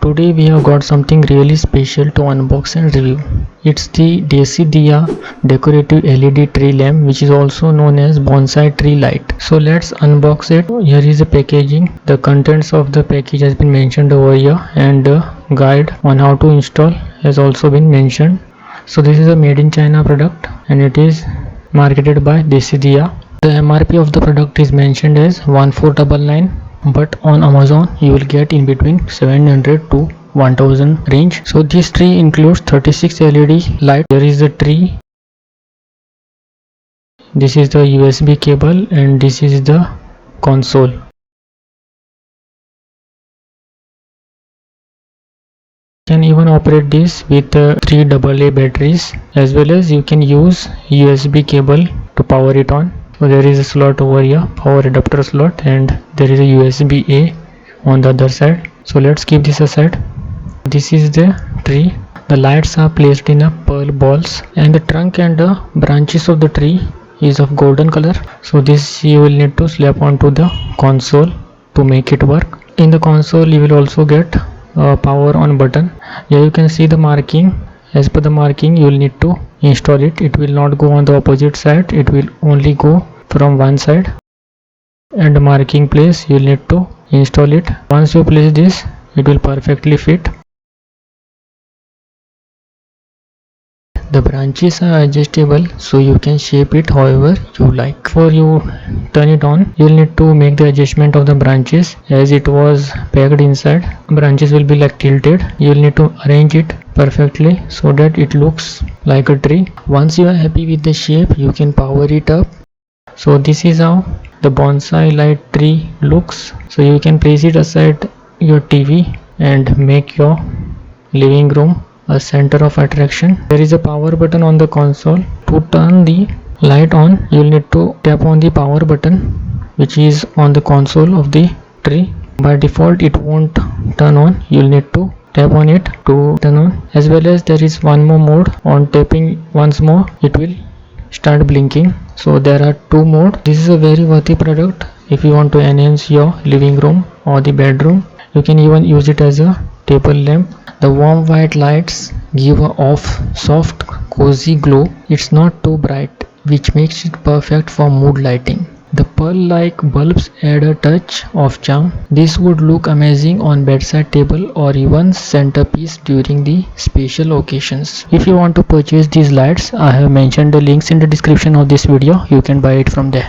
Today we have got something really special to unbox and review. It's the Desidiya decorative LED tree lamp, which is also known as Bonsai Tree Light. So let's unbox it. Here is the packaging. The contents of the package has been mentioned over here, and the guide on how to install has also been mentioned. So this is a made in China product and it is marketed by Desidiya. The MRP of the product is mentioned as 1499, but on Amazon you will get in between 700 to 1000 range. So this tree includes 36 LED light. There is the tree, this is the USB cable, and this is the console. You can even operate this with 3 AA batteries, as well as you can use USB cable to power it on. So there is a slot over here, power adapter slot, and there is a USB A on the other side. So let's keep this aside. This is the tree. The lights are placed in a pearl balls, and the trunk and the branches of the tree is of golden color. So this you will need to slap onto the console to make it work. In the console you will also get a power on button. Here you can see the marking. As per the marking you will need to install it. It will not go on the opposite side, it will only go from one side, and the marking place you will need to install it. Once you place this, it will perfectly fit. The branches are adjustable, so you can shape it however you like. Before you turn it on, you will need to make the adjustment of the branches. As it was packed inside, branches will be like tilted. You will need to arrange it perfectly so that it looks like a tree. Once you are happy with the shape, you can power it up. So this is how the bonsai light tree looks. So you can place it aside your TV and make your living room a center of attraction. There is a power button on the console. To turn the light on, you will need to tap on the power button, which is on the console of the tree. By default it won't turn on. You will need to tap on it to turn on. As well as there is one more mode. On tapping once more, it will start blinking. So there are two modes. This is a very worthy product if you want to enhance your living room or the bedroom. You can even use it as a table lamp. The warm white lights give a soft cozy glow. It's not too bright, which makes it perfect for mood lighting. The pearl-like bulbs add a touch of charm. This would look amazing on bedside table or even centerpiece during the special occasions. If you want to purchase these lights, I have mentioned the links in the description of this video. You can buy it from there.